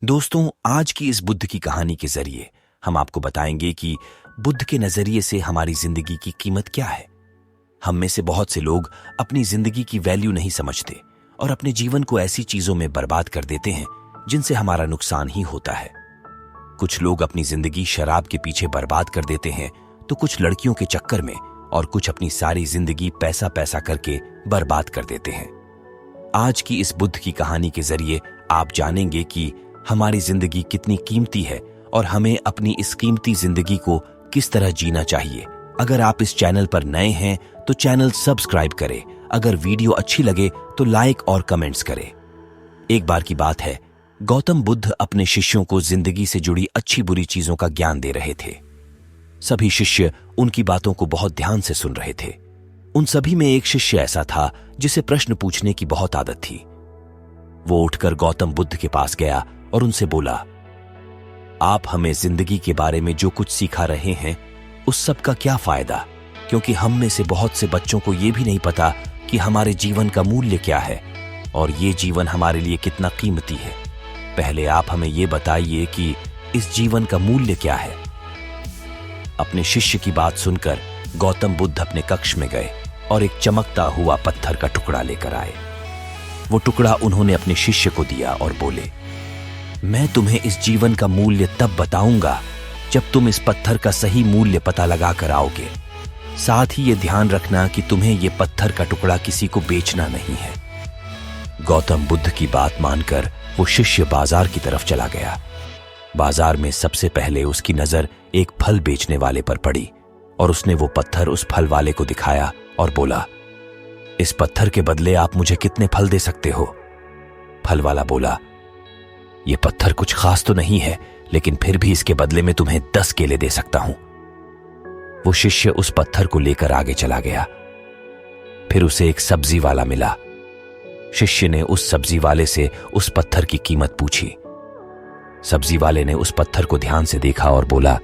दोस्तों, आज की इस बुद्ध की कहानी के जरिए हम आपको बताएंगे कि बुद्ध के नजरिए से हमारी जिंदगी की कीमत क्या है। हम में से बहुत से लोग अपनी जिंदगी की वैल्यू नहीं समझते और अपने जीवन को ऐसी चीजों में बर्बाद कर देते हैं जिनसे हमारा नुकसान ही होता है। कुछ लोग अपनी जिंदगी शराब के पीछे बर्बाद कर देते हैं, तो कुछ लड़कियों के चक्कर में और कुछ अपनी सारी जिंदगी पैसा पैसा करके बर्बाद कर देते हैं। आज की इस बुद्ध की कहानी के जरिए आप जानेंगे कि हमारी जिंदगी कितनी कीमती है और हमें अपनी इस कीमती जिंदगी को किस तरह जीना चाहिए। अगर आप इस चैनल पर नए हैं तो चैनल सब्सक्राइब करें। अगर वीडियो अच्छी लगे तो लाइक और कमेंट्स करें। एक बार की बात है, गौतम बुद्ध अपने शिष्यों को जिंदगी से जुड़ी अच्छी बुरी चीजों का ज्ञान दे रहे थे। सभी शिष्य उनकी बातों को बहुत ध्यान से सुन रहे थे। उन सभी में एक शिष्य ऐसा था जिसे प्रश्न पूछने की बहुत आदत थी। वो उठकर गौतम बुद्ध के पास गया और उनसे बोला, आप हमें जिंदगी के बारे में जो कुछ सिखा रहे हैं उस सब का क्या फायदा, क्योंकि हम में से बहुत से बच्चों को यह भी नहीं पता कि हमारे जीवन का मूल्य क्या है और ये जीवन हमारे लिए कितना कीमती है। पहले आप हमें ये बताइए कि इस जीवन का मूल्य क्या है। अपने शिष्य की बात सुनकर गौतम बुद्ध अपने कक्ष में गए और एक चमकता हुआ पत्थर का टुकड़ा लेकर आए। वो टुकड़ा उन्होंने अपने शिष्य को दिया और बोले, मैं तुम्हें इस जीवन का मूल्य तब बताऊंगा जब तुम इस पत्थर का सही मूल्य पता लगा कर आओगे। साथ ही ये ध्यान रखना कि तुम्हें ये पत्थर का टुकड़ा किसी को बेचना नहीं है। गौतम बुद्ध की बात मानकर वो शिष्य बाजार की तरफ चला गया। बाजार में सबसे पहले उसकी नजर एक फल बेचने वाले पर पड़ी और उसने वो पत्थर उस फल वाले को दिखाया और बोला, इस पत्थर के बदले आप मुझे कितने फल दे सकते हो? फल वाला बोला, ये पत्थर कुछ खास तो नहीं है, लेकिन फिर भी इसके बदले में तुम्हें 10 केले दे सकता हूं। वो शिष्य उस पत्थर को लेकर आगे चला गया। फिर उसे एक सब्जी वाला मिला। शिष्य ने उस सब्जी वाले से उस पत्थर की कीमत पूछी। सब्जी वाले ने उस पत्थर को ध्यान से देखा और बोला,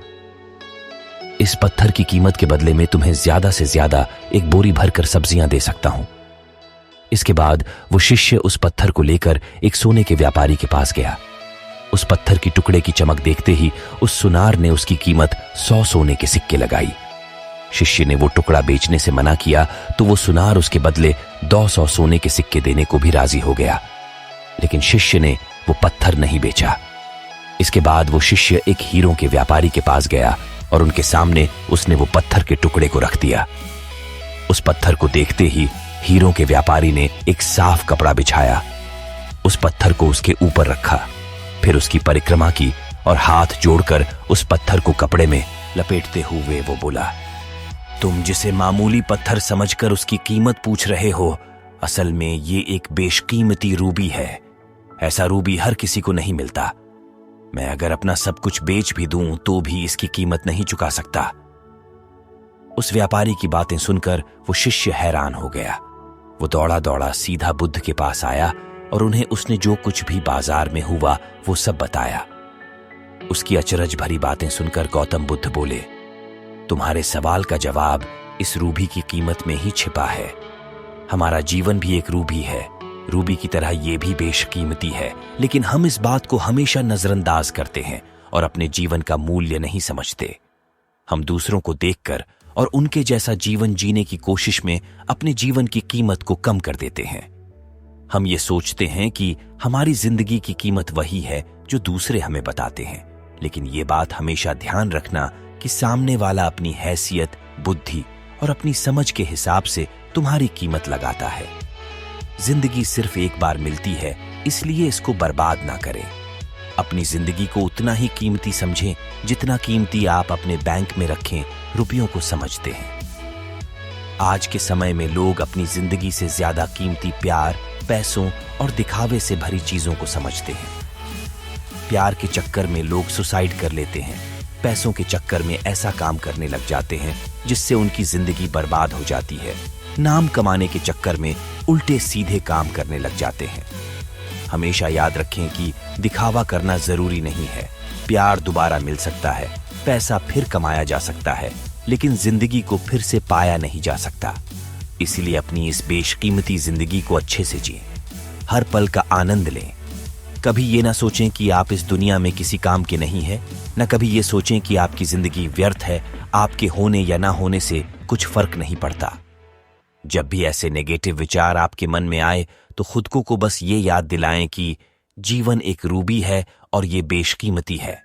इस पत्थर की कीमत के बदले में तुम्हें ज्यादा से ज्यादा एक बोरी भरकर सब्जियां दे सकता हूं। इसके बाद वो शिष्य उस पत्थर को लेकर एक सोने के व्यापारी के पास गया। उस पत्थर की टुकड़े की चमक देखते ही उस सुनार ने उसकी कीमत 100 सोने के सिक्के लगाई। शिष्य ने वो टुकड़ा बेचने से मना किया तो वो सुनार उसके बदले 200 सोने के सिक्के देने को भी राजी हो गया, लेकिन शिष्य ने वो पत्थर नहीं बेचा। इसके बाद वो शिष्य एक हीरों के व्यापारी के पास गया और उनके सामने उसने वो पत्थर के टुकड़े को रख दिया। उस पत्थर को देखते ही हीरों के व्यापारी ने एक साफ कपड़ा बिछाया, उस पत्थर को उसके ऊपर रखा, फिर उसकी परिक्रमा की और हाथ जोड़कर उस पत्थर को कपड़े में लपेटते हुए वो बोला, तुम जिसे मामूली पत्थर समझकर उसकी कीमत पूछ रहे हो, असल में ये एक बेशकीमती रूबी है। ऐसा रूबी हर किसी को नहीं मिलता। मैं अगर अपना सब कुछ बेच भी दूं तो भी इसकी कीमत नहीं चुका सकता। उस व्यापारी की बातें सुनकर वो शिष्य हैरान हो गया। वो दौड़ा दौड़ा सीधा बुद्ध के पास आया और उन्हें उसने जो कुछ भी बाजार में हुआ वो सब बताया। उसकी अचरज भरी बातें सुनकर गौतम बुद्ध बोले, तुम्हारे सवाल का जवाब इस रूबी की कीमत में ही छिपा है। हमारा जीवन भी एक रूबी है। रूबी की तरह ये भी बेशकीमती है, लेकिन हम इस बात को हमेशा नजरअंदाज करते हैं और अपने जीवन का मूल्य नहीं समझते। हम दूसरों को देखकर और उनके जैसा जीवन जीने की कोशिश में अपने जीवन की कीमत को कम कर देते हैं। हम ये सोचते हैं कि हमारी जिंदगी की कीमत वही है जो दूसरे हमें बताते हैं, लेकिन ये बात हमेशा ध्यान रखना कि सामने वाला अपनी हैसियत, बुद्धि और अपनी समझ के हिसाब से तुम्हारी कीमत लगाता है। जिंदगी सिर्फ एक बार मिलती है, इसलिए इसको बर्बाद ना करें। अपनी जिंदगी को उतना ही कीमती समझें जितना कीमती आप अपने बैंक में रखें रुपयों को समझते हैं। आज के समय में लोग अपनी जिंदगी से ज्यादा कीमती प्यार, पैसों और दिखावे से भरी चीजों को समझते हैं। प्यार के चक्कर में लोग सुसाइड कर लेते हैं। पैसों के चक्कर में ऐसा काम करने लग जाते हैं जिससे उनकी जिंदगी बर्बाद हो जाती है। नाम कमाने के चक्कर में उल्टे सीधे काम करने लग जाते हैं। हमेशा याद रखें कि दिखावा करना जरूरी नहीं है। प्यार दोबारा मिल सकता है, पैसा फिर कमाया जा सकता है, लेकिन जिंदगी को फिर से पाया नहीं जा सकता। इसलिए अपनी इस बेशकीमती जिंदगी को अच्छे से जिएं, हर पल का आनंद लें। कभी ये ना सोचें कि आप इस दुनिया में किसी काम के नहीं हैं, न कभी ये सोचें कि आपकी जिंदगी व्यर्थ है, आपके होने या ना होने से कुछ फर्क नहीं पड़ता। जब भी ऐसे नेगेटिव विचार आपके मन में आए तो खुद को बस ये याद दिलाएं कि जीवन एक रूबी है और ये बेशकीमती है।